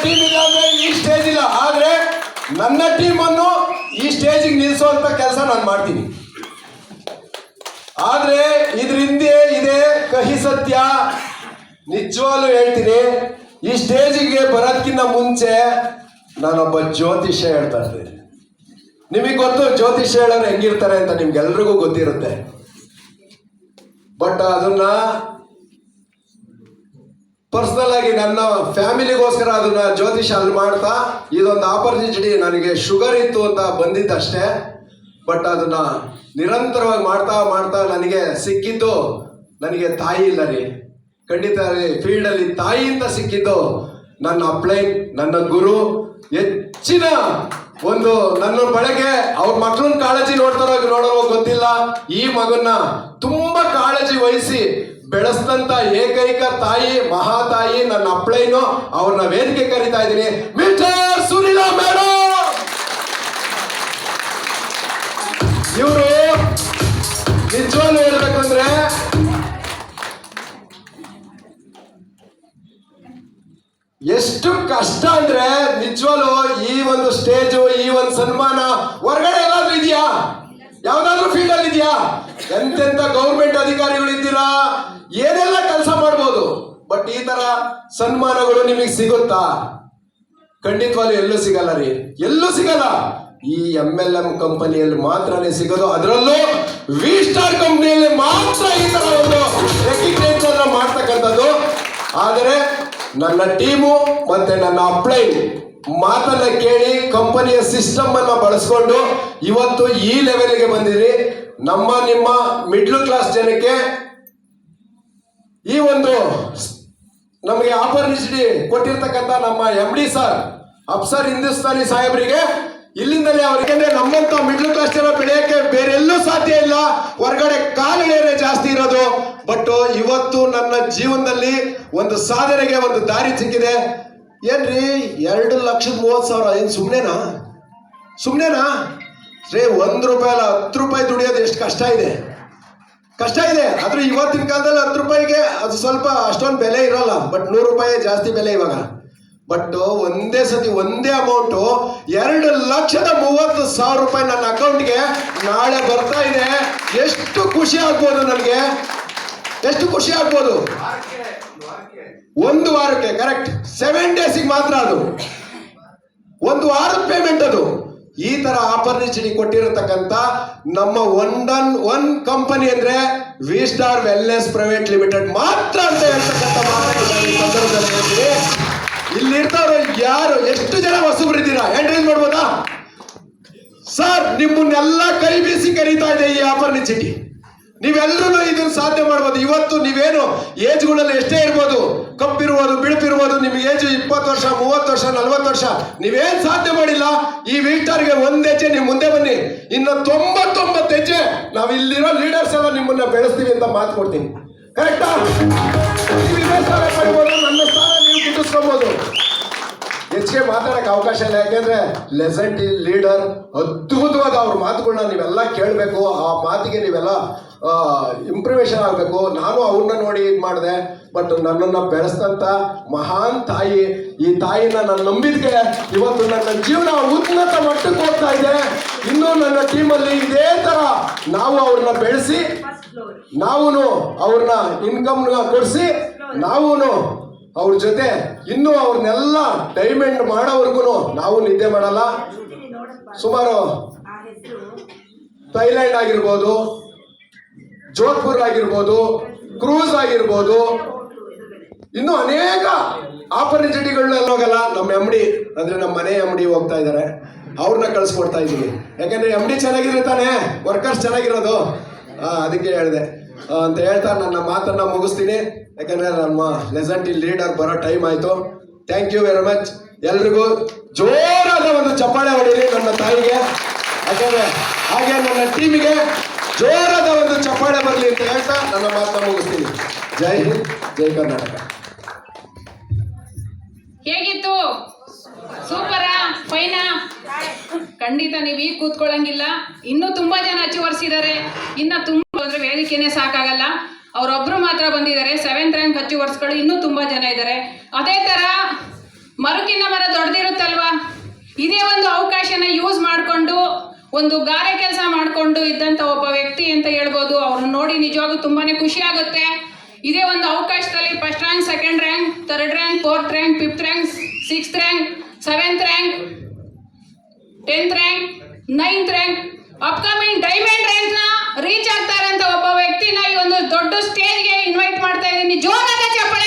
Team ಇಲ್ಲ ಅಂದ್ರೆ ಈ ಸ್ಟೇಜ್ ಇಲ್ಲ. ಆದ್ರೆ ನನ್ನ ಟೀಮನ್ನು ಈ ಸ್ಟೇಜಿಗೆ ನಿಲ್ಲಿಸುವಂತ ಕೆಲಸ ನಾನು ಮಾಡ್ತೀನಿ. ಆದ್ರೆ ಇದ್ರ ಹಿಂದೆ ಇದೆ ಕಹಿ ಸತ್ಯ. ನಿಜವಾಗ್ಲೂ ಹೇಳ್ತೀನಿ, ಈ ಸ್ಟೇಜಿಗೆ ಬರೋದಕ್ಕಿಂತ ಮುಂಚೆ ನಾನೊಬ್ಬ ಜ್ಯೋತಿಷ್ಯ ಹೇಳ್ತಾ ಇರ್ತೀನಿ. ನಿಮಗೆ ಗೊತ್ತು ಜ್ಯೋತಿಷ್ಯ ಹೇಳೋರು ಹೆಂಗಿರ್ತಾರೆ ಅಂತ, ನಿಮ್ಗೆಲ್ರಿಗೂ ಗೊತ್ತಿರುತ್ತೆ. ಬಟ್ ಅದನ್ನ ಪರ್ಸನಲ್ ಆಗಿ ನನ್ನ ಫ್ಯಾಮಿಲಿಗೋಸ್ಕರ ಅದನ್ನ ಜ್ಯೋತಿಷ ಅಲ್ಲಿ ಮಾಡ್ತಾ, ಇದೊಂದು ಆಪರ್ಚುನಿಟಿ ನನಗೆ ಶುಗರ್ ಇತ್ತು ಅಂತ ಬಂದಿದ್ದಷ್ಟೇ. ಬಟ್ ಅದನ್ನ ನಿರಂತರವಾಗಿ ಮಾಡ್ತಾ ಮಾಡ್ತಾ ನನಗೆ ಸಿಕ್ಕಿದ್ದು, ನನಗೆ ತಾಯಿ ಇಲ್ಲ ರೀ, ಖಂಡಿತ ಫೀಲ್ಡಲ್ಲಿ ತಾಯಿಯಿಂದ ಸಿಕ್ಕಿದ್ದು ನನ್ನ ಅಪ್ಲೈನ್, ನನ್ನ ಗುರು. ಹೆಚ್ಚಿನ ಒಂದು ನನ್ನ ಬಳಗೆ ಅವ್ರ ಮಕ್ಕಳನ್ನ ಕಾಳಜಿ ನೋಡೋ ಗೊತ್ತಿಲ್ಲ. ಈ ಮಗನ್ನ ತುಂಬಾ ಕಾಳಜಿ ವಹಿಸಿ ಬೆಳೆಸಿದಂತ ಏಕೈಕ ತಾಯಿ, ಮಹಾತಾಯಿ ನನ್ನ ಅಪ್ಲೈನು. ಅವ್ರನ್ನ ವೇದಿಕೆ ಕರೀತಾ ಇದ್ದೀನಿ, ಮಿಸ್ಟರ್ ಸುನಿಲಾ ಮೇಡಮ್. ಇವರು ನಿಜವಾಗ್ಲೂ ಹೇಳ್ಬೇಕಂದ್ರೆ ಎಷ್ಟು ಕಷ್ಟ ಅಂದ್ರೆ, ನಿಜವಾಗ್ಲೂ ಈ ಒಂದು ಸ್ಟೇಜು, ಈ ಒಂದು ಸನ್ಮಾನ ಹೊರಗಡೆ ಎಲ್ಲಾದ್ರೂ ಇದೆಯಾ? ಯಾವ್ದಾದ್ರು ಫೀಲ್ಡ್ ಅಲ್ಲಿ ಇದೆಯಾ? ಎಂತೆಂತ ಗೌರ್ಮೆಂಟ್ ಅಧಿಕಾರಿಗಳು ಇದ್ದೀರಾ, ಏನೆಲ್ಲ ಕೆಲಸ ಮಾಡ್ಬೋದು. ಬಟ್ ಈ ತರ ಸನ್ಮಾನಗಳು ನಿಮಗೆ ಸಿಗುತ್ತಾ? ಖಂಡಿತವಾಗ್ಲೂ ಎಲ್ಲೂ ಸಿಗಲ್ಲ ರೀ, ಎಲ್ಲೂ ಸಿಗಲ್ಲ. ಈ MLM ಕಂಪನಿಯಲ್ಲಿ ಮಾತ್ರನೇ ಸಿಗೋದು. ಅದರಲ್ಲೂ ವಿ ಸ್ಟಾರ್ ಕಂಪನಿಯಲ್ಲಿ ಮಾತ್ರ ಈ ತರ ಒಂದು ರೆಕಗ್ನೈಸೇಷನ್ ಮಾಡ್ತಕ್ಕಂಥದ್ದು. ಆದರೆ ನನ್ನ ಟೀಮು ಮತ್ತೆ ನನ್ನ ಅಪ್ಲೈನ್ ಮಾತನ್ನ ಕೇಳಿ ಕಂಪನಿಯ ಸಿಸ್ಟಮ್ ಅನ್ನ ಬಳಸ್ಕೊಂಡು ಇವತ್ತು ಈ ಲೆವೆಲ್ಗೆ ಬಂದಿರಿ. ನಮ್ಮ ನಿಮ್ಮ ಮಿಡ್ಲ್ ಕ್ಲಾಸ್ ಜನಕ್ಕೆ ಈ ಒಂದು ನಮಗೆ ಆಪರ್ಚುನಿಟಿ ಕೊಟ್ಟಿರ್ತಕ್ಕಂಥ ನಮ್ಮ MD ಸರ್, ಅಫ್ಸರ್ ಹಿಂದೂಸ್ತಾನಿ ಸಾಹೇಬರಿಗೆ ಇಲ್ಲಿಂದಲೇ ಅವ್ರಿಗೆ, ನಮ್ಮಂತ ಮಿಡ್ಲ್ ಕ್ಲಾಸ್ ಜನ ಬೆಳೆಯಕ್ಕೆ ಬೇರೆ ಎಲ್ಲೂ ಸಾಧ್ಯ ಇಲ್ಲ, ಹೊರಗಡೆ ಕಾಲಿಡೇರೆ ಜಾಸ್ತಿ ಇರೋದು. ಬಟ್ ಇವತ್ತು ನನ್ನ ಜೀವನದಲ್ಲಿ ಒಂದು ಸಾಧನೆಗೆ ಒಂದು ದಾರಿ ಸಿಕ್ಕಿದೆ. ಏನ್ರಿ 2,30,000 ಏನ್ ಸುಮ್ನೆನಾ ರೇ? ₹1 ಅಲ್ಲ, ₹10 ದುಡಿಯೋದು ಎಷ್ಟು ಕಷ್ಟ ಇದೆ. ಆದ್ರೆ ಇವತ್ತಿನ ಕಾಲದಲ್ಲಿ ₹10 ಅದು ಸ್ವಲ್ಪ ಅಷ್ಟೊಂದು ಬೆಲೆ ಇರೋಲ್ಲ. ಬಟ್ ₹100 ಜಾಸ್ತಿ ಬೆಲೆ ಇವಾಗ. ಬಟ್ ಒಂದೇ ಸತಿ ಒಂದೇ ಅಮೌಂಟ್ ₹2,30,000 ನನ್ನ ಅಕೌಂಟ್ಗೆ ನಾಳೆ ಬರ್ತಾ ಇದೆ. ಎಷ್ಟು ಖುಷಿ ಆಗ್ಬೋದು ನನಗೆ, ಎಷ್ಟು ಖುಷಿ ಆಗ್ಬೋದು. ಒಂದು ವಾರಕ್ಕೆ, ಕರೆಕ್ಟ್ 7 ಡೇಸಿಗೆ ಮಾತ್ರ, ಅದು ಒಂದು ವಾರದ ಪೇಮೆಂಟ್. ಅದು ಈ ತರ ಆಪರ್ಚುನಿಟಿ ಕೊಟ್ಟಿರತಕ್ಕಂತ ನಮ್ಮ ಒನ್ ಕಂಪನಿ ಅಂದ್ರೆ V star wellness private limited ಮಾತ್ರ ಅಂತ ಹೇಳ್ತಕ್ಕಂಥ ಮಾತಾಡಿ ಸಂದರ್ಭದಲ್ಲಿ ಹೇಳ್ತೀವಿ. ಇಲ್ಲಿ ಇರ್ತಾವ್ರೆ ಯಾರು, ಎಷ್ಟು ಜನ ಹೊಸಬ್ರಿದ್ದೀರಾ ಎಂಟ್ರೇಜ್ ಮಾಡ್ಬೋದಾ ಸರ್? ನಿಮ್ಮನ್ನೆಲ್ಲ ಕೈ ಬೀಸಿ ಕರೀತಾ ಇದೆ ಈ ಆಪರ್ಚುನಿಟಿ. ನೀವೆಲ್ಲರೂ ಇದನ್ನು ಸಾಧ್ಯ ಮಾಡ್ಬೋದು. ಇವತ್ತು ನೀವೇನು ಏಜ್ಗಳಲ್ಲಿ ಎಷ್ಟೇ ಇರ್ಬೋದು, ಕಪ್ಪಿರ್ಬೋದು, ಬಿಳುಪಿರ್ಬೋದು, ನಿಮ್ಗೆ ಏಜ್ 20 ವರ್ಷ, 30 ವರ್ಷ, 40 ವರ್ಷ, ನೀವೇನ್ ಸಾಧ್ಯ ಮಾಡಿಲ್ಲ. ಈ ವೀಕ್ಟರ್ಗೆ 1 ಹೆಜ್ಜೆ ನೀವು ಮುಂದೆ ಬನ್ನಿ, ಇನ್ನು 99 ಹೆಜ್ಜೆ ನಾವು ಇಲ್ಲಿರೋ ಲೀಡರ್ಸ್ ಎಲ್ಲ ನಿಮ್ಮನ್ನ ಬೆಳೆಸ್ತೀವಿ ಅಂತ ಮಾತು ಕೊಡ್ತೀನಿ. ಕರೆಕ್ಟಾ? ನೀವು ಇದೇ ಸ್ಥಾನ ಪಡಿಬೋದು, ನನ್ನ ಸ್ಥಾನ ನೀವು ಗಿಟ್ಟಿಸ್ಕೊಬೋದು. ಹೆಚ್ಚಿಗೆ ಮಾತಾಡಕ್ಕೆ ಅವಕಾಶ ಇಲ್ಲ, ಯಾಕೆಂದ್ರೆ ಲೆಜೆಂಡ್ ಲೀಡರ್, ಅದ್ಭುತವಾದ ಅವ್ರ ಮಾತುಗಳನ್ನ ನೀವೆಲ್ಲ ಕೇಳಬೇಕು. ಆ ಮಾತಿಗೆ ನೀವೆಲ್ಲ ಇಂಪ್ರೂವೇಷನ್ ಆಗಬೇಕು. ನಾನು ಅವ್ರನ್ನ ನೋಡಿ ಇದು ಮಾಡಿದೆ. ಬಟ್ ನನ್ನನ್ನು ಬೆಳೆಸಿದಂಥ ಮಹಾನ್ ತಾಯಿ, ಈ ತಾಯಿನ ನಾನು ನಂಬಿದ್ಕೆ ಇವತ್ತು ನನ್ನ ಜೀವನ ಉನ್ನತ ಮಟ್ಟಕ್ಕೆ ಹೋಗ್ತಾ ಇದೆ. ಇನ್ನೂ ನನ್ನ ಟೀಮಲ್ಲಿ ಇದೇ ಥರ ನಾವು ಅವ್ರನ್ನ ಬೆಳೆಸಿ, ನಾವು ಅವ್ರನ್ನ ಇನ್ಕಮ್ ಕೊಡಿಸಿ, ನಾವು ಅವ್ರ ಜೊತೆ ಇನ್ನೂ ಅವ್ರನ್ನೆಲ್ಲ ಡೈಮಂಡ್ ಮಾಡೋವರೆಗೂ ನಾವು ನಿದ್ದೆ ಮಾಡಲ್ಲ. ಸುಮಾರು ಥೈಲ್ಯಾಂಡ್ ಆಗಿರ್ಬೋದು, ಜೋಧ್ಪುರ್ ಆಗಿರ್ಬೋದು, ಕ್ರೂಸ್ ಆಗಿರ್ಬೋದು, ಇನ್ನೂ ಅನೇಕ ಆಪರ್ಚುನಿಟಿಗಳನ್ನ ಹೋಗಲ್ಲ. ನಮ್ಮ MD ಅಂದ್ರೆ ನಮ್ಮ ಮನೆ MD ಹೋಗ್ತಾ ಇದ್ದಾರೆ, ಅವ್ರನ್ನ ಕಳಿಸ್ಕೊಡ್ತಾ ಇದ್ದೀವಿ. ಯಾಕಂದ್ರೆ MD ಚೆನ್ನಾಗಿದ್ರೆ ತಾನೇ ವರ್ಕರ್ಸ್ ಚೆನ್ನಾಗಿರೋದು. ಅದಕ್ಕೆ ಹೇಳಿದೆ ಅಂತ ಹೇಳ್ತಾ ನನ್ನ ಮಾತನ್ನ ಮುಗಿಸ್ತೀನಿ. ಯಾಕಂದ್ರೆ ನಮ್ಮ ಲೆಜೆಂಡ್ ಲೀಡರ್ ಬರೋ ಟೈಮ್ ಆಯ್ತು. Thank you very much. ಎಲ್ರಿಗೂ ಜೋರಾದ ಒಂದು ಚಪ್ಪಾಳೆ ಹೊಡೀರಿ ನನ್ನ ತಾಯಿಗೆ. ಯಾಕಂದ್ರೆ ಹಾಗೆ ನನ್ನ ಟೀಮಿಗೆ ಜೋರಾದ ಒಂದು ಚಪ್ಪಾಳೆ ಬರಲಿ ಅಂತ ಹೇಳ್ತಾ ನನ್ನ ಮಾತನ್ನ ಮುಗಿಸ್ತೀನಿ. ಜೈ ಹಿಂದ್, ಜೈ ಕರ್ನಾಟಕ. ಹೇಗಿತ್ತು? ಸೂಪರಾ? ಫೈನಾ? ಖಂಡಿತ ನೀವು ಈಗ ಕೂತ್ಕೊಳ್ಳಂಗಿಲ್ಲ. ಇನ್ನೂ ತುಂಬಾ ಜನ ಅಚ್ಚುವರ್ಸಿದ್ದಾರೆ. ಇನ್ನ ತುಂಬಾ ಅಂದ್ರೆ ವೇದಿಕೆನೆ ಸಾಕಾಗಲ್ಲ. ಅವರೊಬ್ರು ಮಾತ್ರ ಬಂದಿದ್ದಾರೆ. 7th ರ್ಯಾಂಕ್ ಅಚ್ಚುವರ್ಸ್ಗಳು ಇನ್ನೂ ತುಂಬಾ ಜನ ಇದ್ದಾರೆ. ಅದೇ ತರ ಮರಕ್ಕಿನ್ನ ಮರ ದೊಡ್ಡದಿರುತ್ತಲ್ವಾ? ಇದೇ ಒಂದು ಅವಕಾಶನ ಯೂಸ್ ಮಾಡಿಕೊಂಡು ಒಂದು ಗಾರೆ ಕೆಲಸ ಮಾಡಿಕೊಂಡು ಇದ್ದಂಥ ಒಬ್ಬ ವ್ಯಕ್ತಿ ಅಂತ ಹೇಳ್ಬೋದು. ಅವ್ರನ್ನ ನೋಡಿ ನಿಜವಾಗೂ ತುಂಬಾನೇ ಖುಷಿ ಆಗುತ್ತೆ. ಇದೇ ಒಂದು ಅವಕಾಶದಲ್ಲಿ first rank, second rank, third rank, fourth rank, fifth rank, sixth rank, seventh rank, 10th rank, 9th rank, upcoming diamond rank ನ ರೀಚ್ ಆಗ್ತಾರಂತ ಒಬ್ಬ ವ್ಯಕ್ತಿನ ಈ ಒಂದು ದೊಡ್ಡ ಸ್ಟೇಜ್ಗೆ ಇನ್ವೈಟ್ ಮಾಡ್ತಾ ಇದ್ದೀನಿ. ಜೋರಾದ ಚಪ್ಪಾಳೆ